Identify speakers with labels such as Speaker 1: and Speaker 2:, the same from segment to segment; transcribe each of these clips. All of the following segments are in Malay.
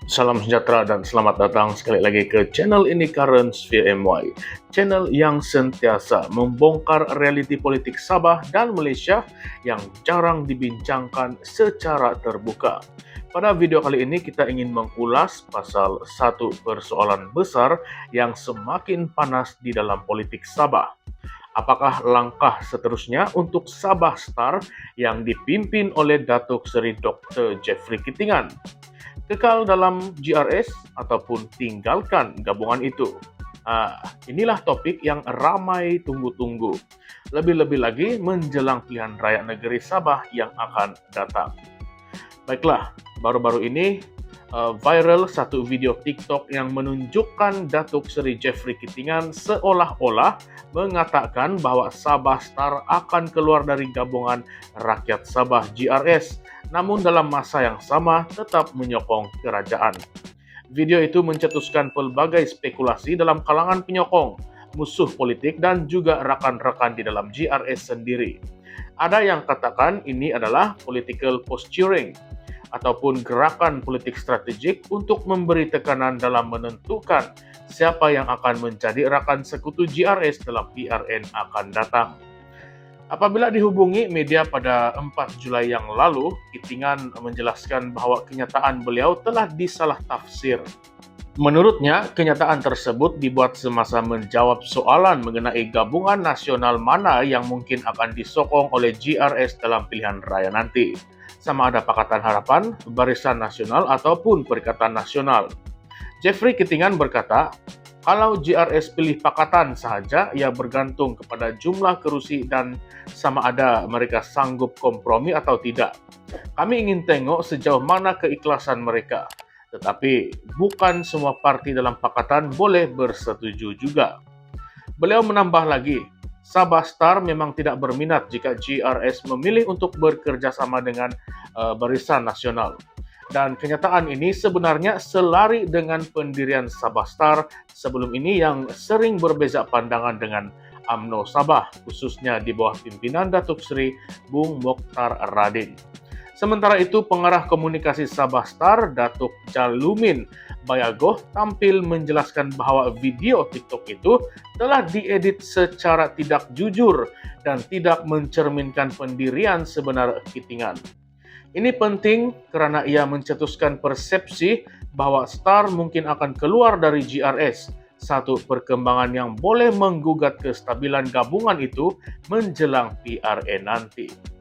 Speaker 1: Salam sejahtera dan selamat datang sekali lagi ke channel ini Currents VMY, channel yang sentiasa membongkar realiti politik Sabah dan Malaysia yang jarang dibincangkan secara terbuka. Pada video kali ini kita ingin mengulas pasal satu persoalan besar yang semakin panas di dalam politik Sabah. Apakah langkah seterusnya untuk Sabah Star yang dipimpin oleh Datuk Seri Dr. Jeffrey Kitingan? Kekal dalam GRS ataupun tinggalkan gabungan itu? Inilah topik yang ramai tunggu-tunggu. Lebih-lebih lagi menjelang pilihan raya negeri Sabah yang akan datang. Baiklah, baru-baru ini viral satu video TikTok yang menunjukkan Datuk Seri Jeffrey Kitingan seolah-olah mengatakan bahwa Sabah Star akan keluar dari gabungan Rakyat Sabah GRS, namun dalam masa yang sama tetap menyokong kerajaan. Video itu mencetuskan pelbagai spekulasi dalam kalangan penyokong, musuh politik, dan juga rekan-rekan di dalam GRS sendiri. Ada yang katakan ini adalah political posturing, ataupun gerakan politik strategik untuk memberi tekanan dalam menentukan siapa yang akan menjadi rakan sekutu GRS dalam PRN akan datang. Apabila dihubungi media pada 4 Julai yang lalu, Kitingan menjelaskan bahwa kenyataan beliau telah disalah tafsir. Menurutnya, kenyataan tersebut dibuat semasa menjawab soalan mengenai gabungan nasional mana yang mungkin akan disokong oleh GRS dalam pilihan raya nanti. Sama ada Pakatan Harapan, Barisan Nasional, ataupun Perikatan Nasional. Jeffrey Kitingan berkata, kalau GRS pilih pakatan sahaja, ia bergantung kepada jumlah kerusi dan sama ada mereka sanggup kompromi atau tidak. Kami ingin tengok sejauh mana keikhlasan mereka. Tetapi bukan semua parti dalam pakatan boleh bersetuju juga. Beliau menambah lagi, Sabah Star memang tidak berminat jika GRS memilih untuk bekerja sama dengan Barisan Nasional. Dan kenyataan ini sebenarnya selari dengan pendirian Sabah Star sebelum ini yang sering berbeza pandangan dengan UMNO Sabah, khususnya di bawah pimpinan Datuk Seri Bung Mokhtar Radin. Sementara itu, pengarah komunikasi Sabah Star, Datuk Jalumin Bayagoh, tampil menjelaskan bahwa video TikTok itu telah diedit secara tidak jujur dan tidak mencerminkan pendirian sebenar Kitingan. Ini penting karena ia mencetuskan persepsi bahwa Star mungkin akan keluar dari GRS, satu perkembangan yang boleh menggugat kestabilan gabungan itu menjelang PRN nanti.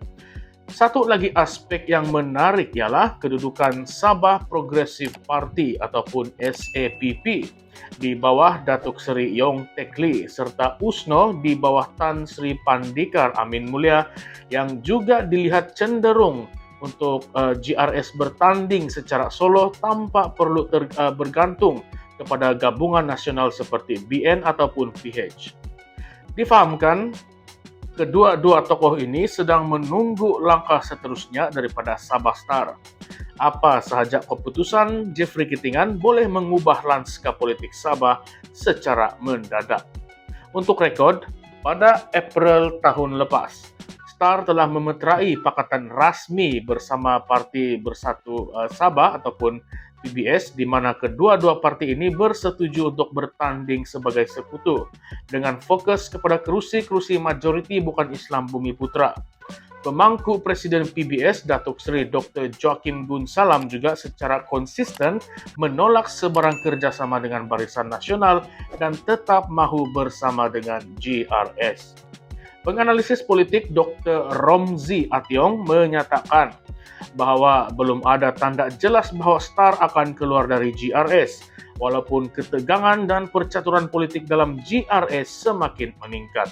Speaker 1: Satu lagi aspek yang menarik ialah kedudukan Sabah Progressive Party ataupun SAPP di bawah Datuk Seri Yong Tekli serta USNO di bawah Tan Sri Pandikar Amin Mulia yang juga dilihat cenderung untuk GRS bertanding secara solo tanpa perlu bergantung kepada gabungan nasional seperti BN ataupun PH. Difahamkan, kedua-dua tokoh ini sedang menunggu langkah seterusnya daripada Sabah Star. Apa sahaja keputusan Jeffrey Kitingan boleh mengubah lanskap politik Sabah secara mendadak. Untuk rekod, pada April tahun lepas, Star telah memeterai pakatan rasmi bersama Parti Bersatu Sabah ataupun PBS, di mana kedua-dua parti ini bersetuju untuk bertanding sebagai sekutu dengan fokus kepada kerusi-kerusi majoriti bukan Islam Bumi Putra. Pemangku Presiden PBS, Datuk Seri Dr. Joaquim Gunsalam juga secara konsisten menolak sebarang kerjasama dengan Barisan Nasional dan tetap mahu bersama dengan GRS. Penganalisis politik Dr. Romzi Ationg menyatakan bahwa belum ada tanda jelas bahwa Star akan keluar dari GRS, walaupun ketegangan dan percaturan politik dalam GRS semakin meningkat.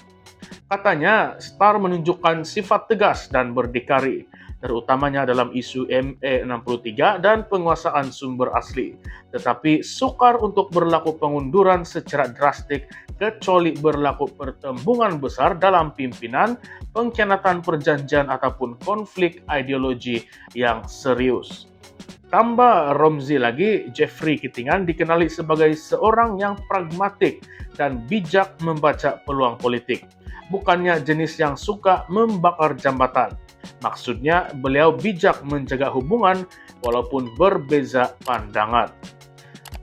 Speaker 1: Katanya, Star menunjukkan sifat tegas dan berdikari, terutamanya dalam isu ME63 dan penguasaan sumber asli, tetapi sukar untuk berlaku pengunduran secara drastik kecuali berlaku pertembungan besar dalam pimpinan, pengkhianatan perjanjian ataupun konflik ideologi yang serius. Tambah Romzi lagi, Jeffrey Kitingan dikenali sebagai seorang yang pragmatik dan bijak membaca peluang politik. Bukannya jenis yang suka membakar jambatan. Maksudnya, beliau bijak menjaga hubungan walaupun berbeza pandangan.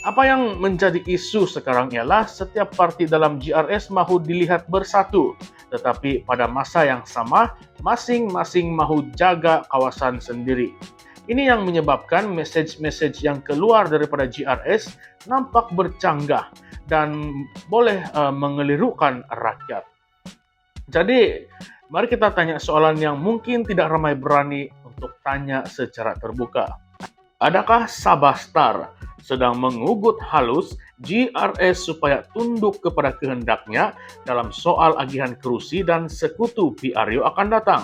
Speaker 1: Apa yang menjadi isu sekarang ialah setiap parti dalam GRS mahu dilihat bersatu, tetapi pada masa yang sama, masing-masing mahu jaga kawasan sendiri. Ini yang menyebabkan mesej-mesej yang keluar daripada GRS nampak bercanggah dan boleh mengelirukan rakyat. Jadi, mari kita tanya soalan yang mungkin tidak ramai berani untuk tanya secara terbuka. Adakah Sabah Star sedang mengugut halus GRS supaya tunduk kepada kehendaknya dalam soal agihan kerusi dan sekutu PRU akan datang?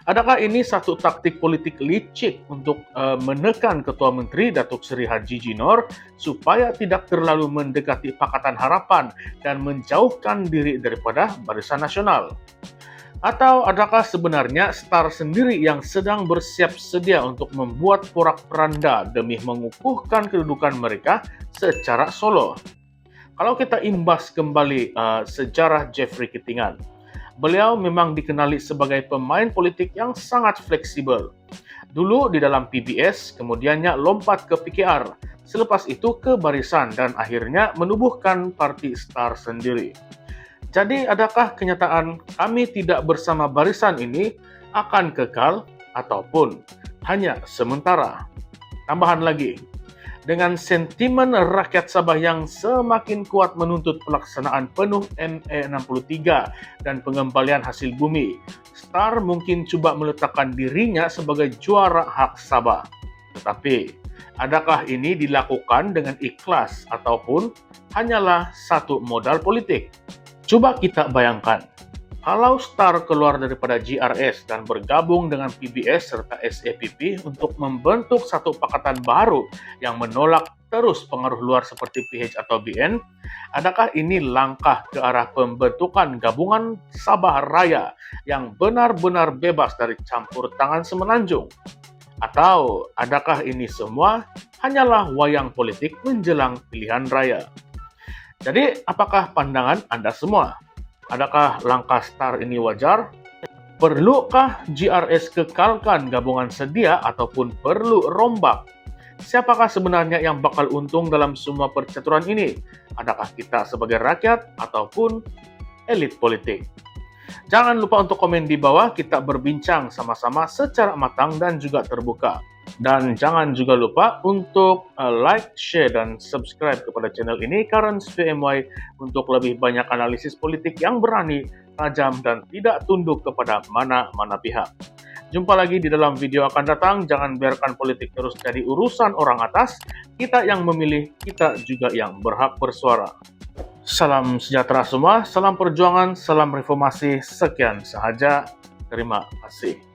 Speaker 1: Adakah ini satu taktik politik licik untuk menekan Ketua Menteri Datuk Seri Haji Jinor supaya tidak terlalu mendekati Pakatan Harapan dan menjauhkan diri daripada Barisan Nasional? Atau adakah sebenarnya Star sendiri yang sedang bersiap sedia untuk membuat porak-poranda demi mengukuhkan kedudukan mereka secara solo? Kalau kita imbas kembali sejarah Jeffrey Kitingan, beliau memang dikenali sebagai pemain politik yang sangat fleksibel. Dulu di dalam PBS, kemudiannya lompat ke PKR, selepas itu ke Barisan dan akhirnya menubuhkan parti Star sendiri. Jadi adakah kenyataan kami tidak bersama Barisan ini akan kekal ataupun hanya sementara? Tambahan lagi, dengan sentimen rakyat Sabah yang semakin kuat menuntut pelaksanaan penuh ME63 dan pengembalian hasil bumi, Star mungkin cuba meletakkan dirinya sebagai juara hak Sabah. Tetapi, adakah ini dilakukan dengan ikhlas ataupun hanyalah satu modal politik? Coba kita bayangkan, kalau Star keluar daripada GRS dan bergabung dengan PBS serta SAPP untuk membentuk satu pakatan baru yang menolak terus pengaruh luar seperti PH atau BN, adakah ini langkah ke arah pembentukan gabungan Sabah Raya yang benar-benar bebas dari campur tangan semenanjung? Atau adakah ini semua hanyalah wayang politik menjelang pilihan raya? Jadi, apakah pandangan Anda semua? Adakah langkah Star ini wajar? Perlukah GRS kekalkan gabungan sedia ataupun perlu rombak? Siapakah sebenarnya yang bakal untung dalam semua percaturan ini? Adakah kita sebagai rakyat ataupun elit politik? Jangan lupa untuk komen di bawah, kita berbincang sama-sama secara matang dan juga terbuka. Dan jangan juga lupa untuk like, share, dan subscribe kepada channel ini Currents VMY untuk lebih banyak analisis politik yang berani, tajam, dan tidak tunduk kepada mana-mana pihak. Jumpa lagi di dalam video akan datang. Jangan biarkan politik terus jadi urusan orang atas. Kita yang memilih, kita juga yang berhak bersuara. Salam sejahtera semua, salam perjuangan, salam reformasi. Sekian sahaja. Terima kasih.